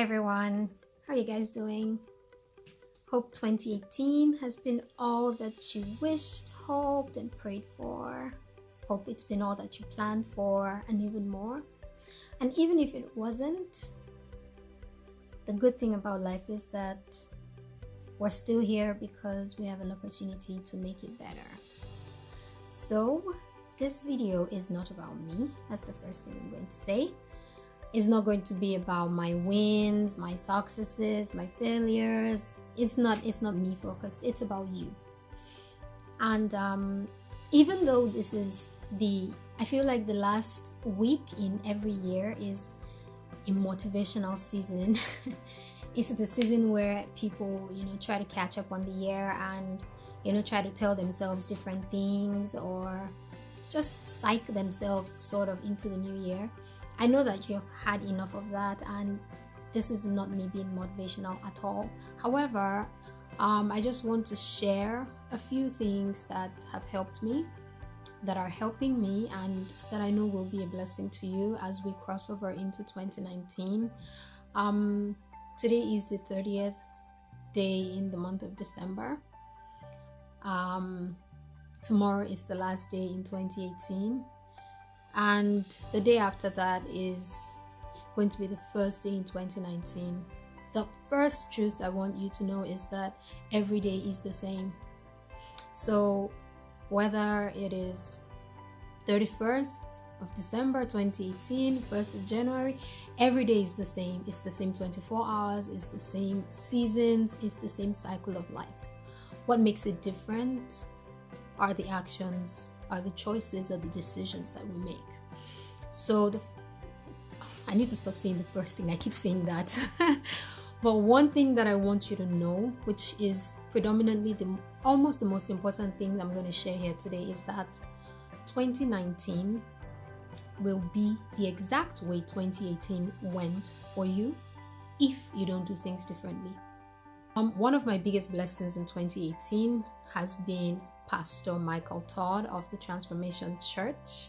everyone, how are you guys doing? Hope 2018 has been all that you wished, hoped, and prayed for. Hope it's been all that you planned for and even more. And even if it wasn't, the good thing about life is that we're still here because we have an opportunity to make it better. So this video is not about me. That's the first thing I'm going to say. It's not going to be about my wins, my successes, my failures. It's not me focused. It's about you. And even though this is I feel like the last week in every year is a motivational season. It's the season where people, try to catch up on the year and, try to tell themselves different things or just psych themselves sort of into the new year. I know that you've had enough of that, and this is not me being motivational at all. However, I just want to share a few things that have helped me, that are helping me, and that I know will be a blessing to you as we cross over into 2019. Today is the 30th day in the month of December. Tomorrow is the last day in 2018. And the day after that is going to be the first day in 2019. The first truth I want you to know is that every day is the same. So whether it is 31st of December 2018, 1st of January, every day is the same. It's the same 24 hours, it's the same seasons, it's the same cycle of life. What makes it different are the actions, are the choices, are the decisions that we make. So I need to stop saying the first thing. I keep saying that. But one thing that I want you to know, which is predominantly almost the most important thing I'm going to share here today, is that 2019 will be the exact way 2018 went for you if you don't do things differently. One of my biggest blessings in 2018 has been Pastor Michael Todd of the Transformation Church.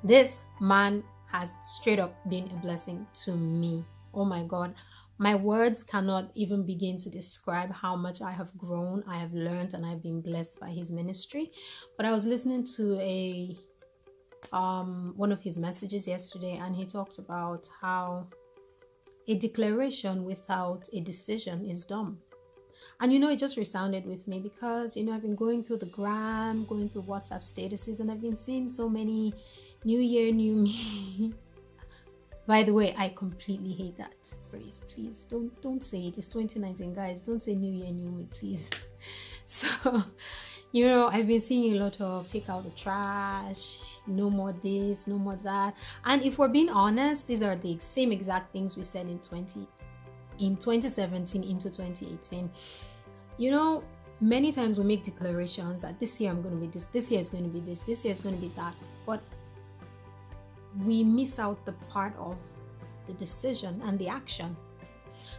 This man has straight up been a blessing to me. Oh my God. My words cannot even begin to describe how much I have grown, I have learned, and I've been blessed by his ministry. But I was listening to one of his messages yesterday, and he talked about how a declaration without a decision is dumb. And it just resounded with me because, I've been going through the gram, going through WhatsApp statuses, and I've been seeing so many new year, new me. By the way, I completely hate that phrase. Please don't say it. It's 2019, guys. Don't say new year, new me, please. So, I've been seeing a lot of take out the trash, no more this, no more that. And if we're being honest, these are the same exact things we said in 2017 into 2018. Many times we make declarations that this year I'm going to be this year is going to be this year is going to be that. But we miss out the part of the decision and the action.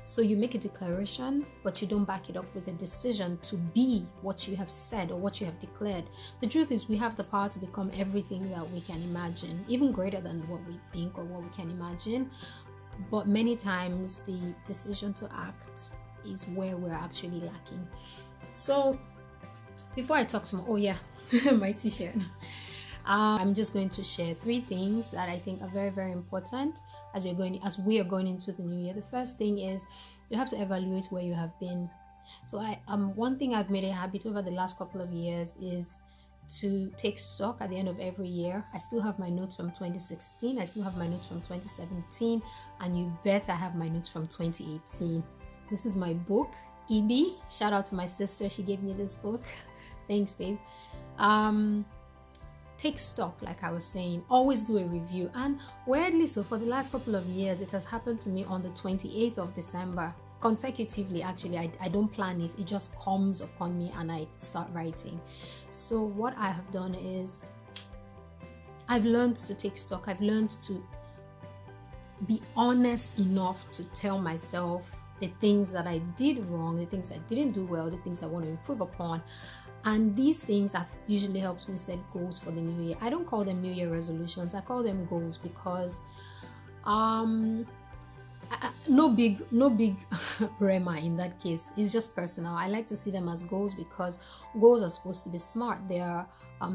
So you make a declaration, but you don't back it up with a decision to be what you have said or what you have declared. The truth is, we have the power to become everything that we can imagine, even greater than what we think or what we can imagine. But many times the decision to act is where we're actually lacking. So before I talk to my t-shirt, I'm just going to share 3 things that I think are very, very important as we are going into the new year. The first thing is you have to evaluate where you have been. So one thing I've made a habit over the last couple of years is to take stock at the end of every year. I still have my notes from 2016, I still have my notes from 2017, and you bet I have my notes from 2018. This is my book, EB. Shout out to my sister, she gave me this book. Thanks, babe. Take stock, like I was saying. Always do a review. And weirdly so, for the last couple of years, it has happened to me on the 28th of December. Consecutively, actually. I don't plan it. It just comes upon me and I start writing. So what I have done is I've learned to take stock. I've learned to be honest enough to tell myself the things that I did wrong, the things I didn't do well, the things I want to improve upon. And these things have usually helped me set goals for the new year. I don't call them New Year resolutions. I call them goals because no big rema in that case. It's just personal. I like to see them as goals because goals are supposed to be smart. They are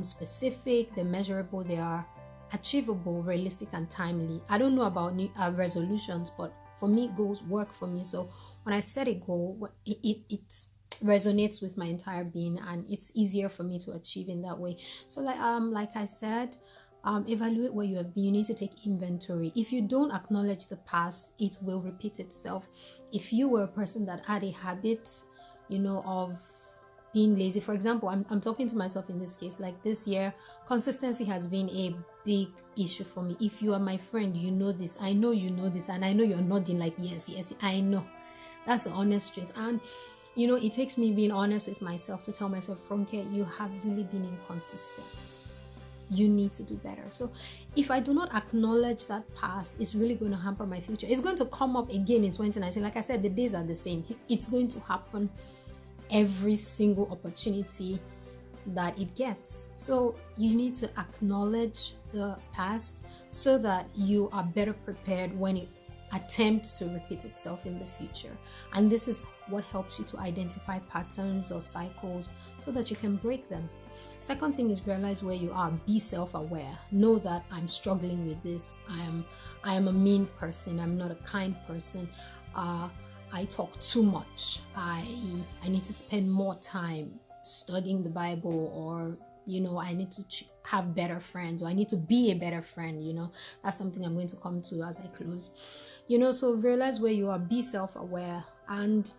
specific, they're measurable, they are achievable, realistic, and timely. I don't know about new resolutions, but for me, goals work for me. So when I set a goal, it resonates with my entire being, and it's easier for me to achieve in that way. So like I said, evaluate where you have been. You need to take inventory. If you don't acknowledge the past, it will repeat itself. If you were a person that had a habit, of being lazy, for example, I'm talking to myself in this case. Like this year, consistency has been a big issue for me. If you are my friend, you know this. I know you know this, and I know you're nodding like yes, I know. That's the honest truth. And it takes me being honest with myself to tell myself, Ronke, you have really been inconsistent. You need to do better. So if I do not acknowledge that past, it's really going to hamper my future. It's going to come up again in 2019. Like I said, the days are the same. It's going to happen every single opportunity that it gets. So you need to acknowledge the past so that you are better prepared when it attempts to repeat itself in the future. And this is what helps you to identify patterns or cycles so that you can break them. Second thing is realize where you are. Be self-aware. Know that I'm struggling with this. I am a mean person. I'm not a kind person. I talk too much. I need to spend more time studying the Bible, or I need to have better friends, or I need to be a better friend. That's something I'm going to come to as I close. So realize where you are. Be self-aware. And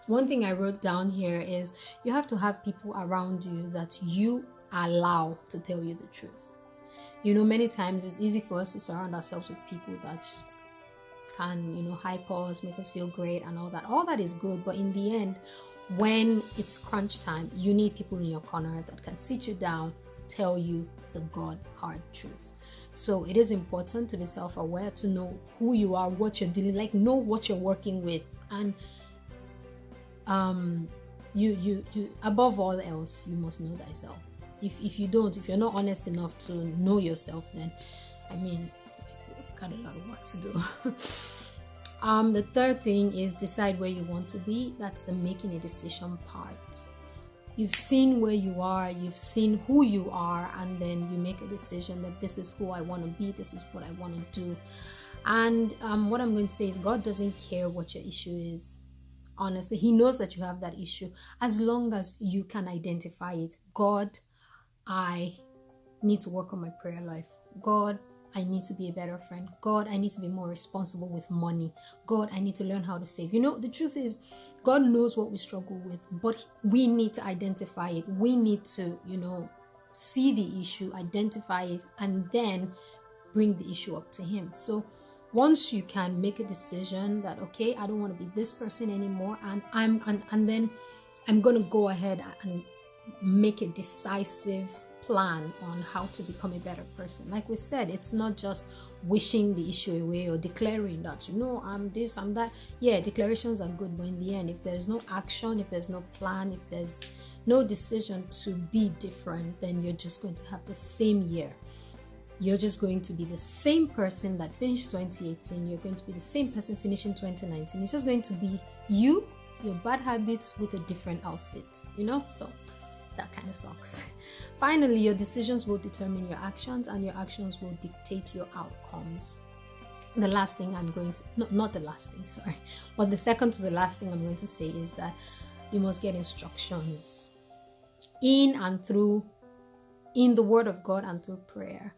one thing I wrote down here is you have to have people around you that you allow to tell you the truth. Many times it's easy for us to surround ourselves with people that can, hype us, make us feel great and all that. All that is good, but in the end, when it's crunch time, you need people in your corner that can sit you down, tell you the God hard truth. So it is important to be self-aware, to know who you are, what you're dealing, like know what you're working with, and you above all else, you must know thyself. If you're not honest enough to know yourself, then you've got a lot of work to do. The third thing is decide where you want to be. That's the making a decision part. You've seen where you are, you've seen who you are, and then you make a decision that this is who I want to be, this is what I want to do. And what I'm going to say is God doesn't care what your issue is. Honestly, He knows that you have that issue, as long as you can identify it. God, I need to work on my prayer life. God, I need to be a better friend. God, I need to be more responsible with money. God, I need to learn how to save. The truth is, God knows what we struggle with, but we need to identify it. We need to, see the issue, identify it, and then bring the issue up to Him. So once you can make a decision that, okay, I don't want to be this person anymore, and then I'm going to go ahead and make a decisive plan on how to become a better person. Like we said, it's not just wishing the issue away or declaring that, I'm this, I'm that. Yeah, declarations are good, but in the end, if there's no action, if there's no plan, if there's no decision to be different, then you're just going to have the same year. You're just going to be the same person that finished 2018. You're going to be the same person finishing 2019. It's just going to be you, your bad habits with a different outfit, So that kind of sucks. Finally, your decisions will determine your actions, and your actions will dictate your outcomes. The last thing I'm going to, not the last thing, sorry, but the second to the last thing I'm going to say is that you must get instructions in the Word of God and through prayer.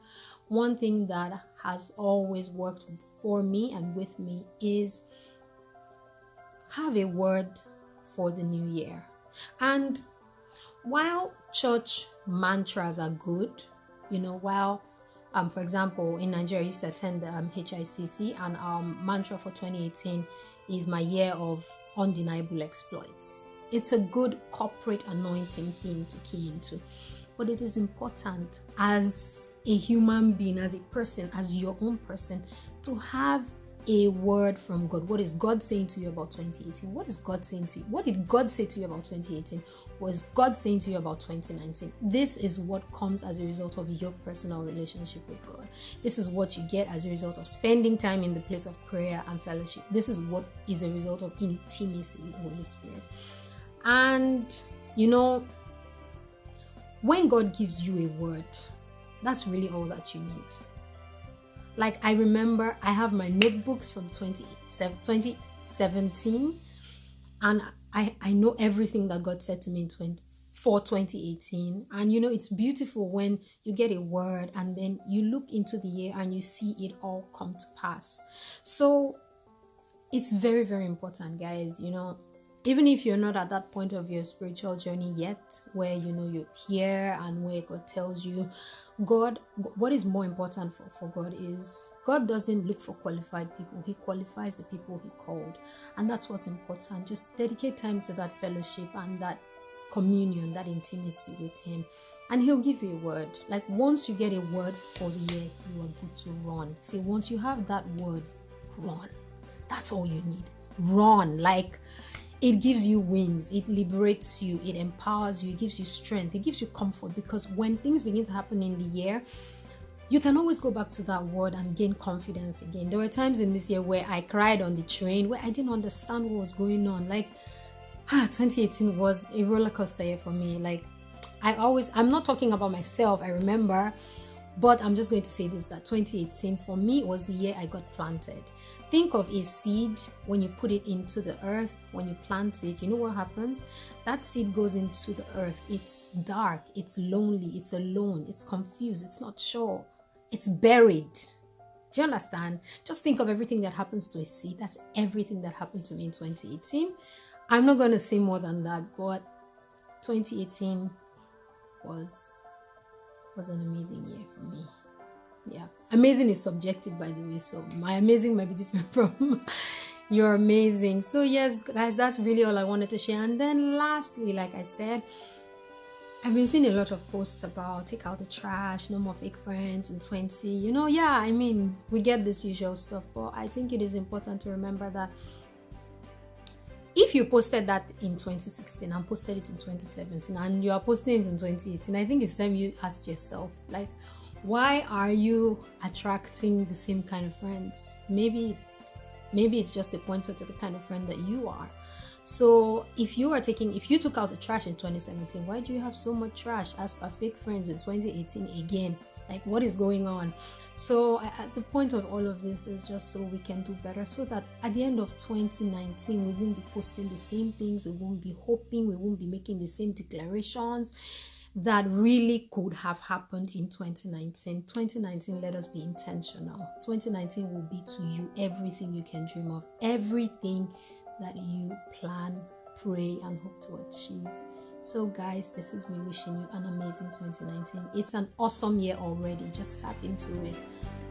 One thing that has always worked for me and with me is have a word for the new year. And while church mantras are good, while for example, in Nigeria, I used to attend the HICC, and mantra for 2018 is my year of undeniable exploits. It's a good corporate anointing thing to key into, but it is important as a human being, as a person, as your own person, to have a word from God. What is God saying to you about 2018? What is God saying to you? What did God say to you about 2018? What is God saying to you about 2019? This is what comes as a result of your personal relationship with God. This is what you get as a result of spending time in the place of prayer and fellowship. This is what is a result of intimacy with the Holy Spirit. And, you know, when God gives you a word, that's really all that you need. Like, I remember I have my notebooks from 2017, and I know everything that God said to me for 2018. And you know, it's beautiful when you get a word and then you look into the year and you see it all come to pass. So it's very, very important, guys. You know, even if you're not at that point of your spiritual journey yet, where you know you're here and where God tells you, God, what is more important for God is God doesn't look for qualified people. He qualifies the people he called. And that's what's important. Just dedicate time to that fellowship and that communion, that intimacy with him. And he'll give you a word. Like, once you get a word for the year, you are good to run. See, once you have that word, run. That's all you need. Run. Like, it gives you wings, it liberates you, it empowers you, it gives you strength, it gives you comfort, because when things begin to happen in the year, you can always go back to that word and gain confidence again. There were times in this year where I cried on the train, where I didn't understand what was going on. Like, 2018 was a roller coaster year for me. Like, I'm not talking about myself, I remember, but I'm just going to say this, that 2018 for me was the year I got planted. Think of a seed. When you put it into the earth, when you plant it, you know what happens? That seed goes into the earth. It's dark, it's lonely, it's alone, it's confused, it's not sure, it's buried. Do you understand? Just think of everything that happens to a seed. That's everything that happened to me in 2018. I'm not going to say more than that, but 2018 was an amazing year for me. Yeah, amazing is subjective, by the way, so my amazing might be different from your amazing. So yes, guys, that's really all I wanted to share. And then lastly, like I said, I've been seeing a lot of posts about take out the trash, no more fake friends in 20. You know, yeah, I mean, we get this usual stuff, but I think it is important to remember that if you posted that in 2016 and posted it in 2017 and you are posting it in 2018, I think it's time you asked yourself, like, why are you attracting the same kind of friends? Maybe it's just a pointer to the kind of friend that you are. So if you took out the trash in 2017, why do you have so much trash as per fake friends in 2018 again? Like, what is going on? So the point of all of this is just so we can do better, so that at the end of 2019 we won't be posting the same things, we won't be hoping, we won't be making the same declarations that really could have happened in 2019. 2019, let us be intentional. 2019 will be to you everything you can dream of, everything that you plan, pray, and hope to achieve. So guys, this is me wishing you an amazing 2019. It's an awesome year already. Just tap into it,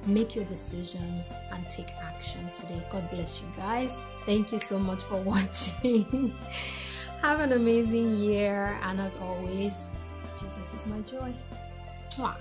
make your decisions, and take action today. God bless you guys. Thank you so much for watching. Have an amazing year, and as always, Jesus is my joy. Mwah.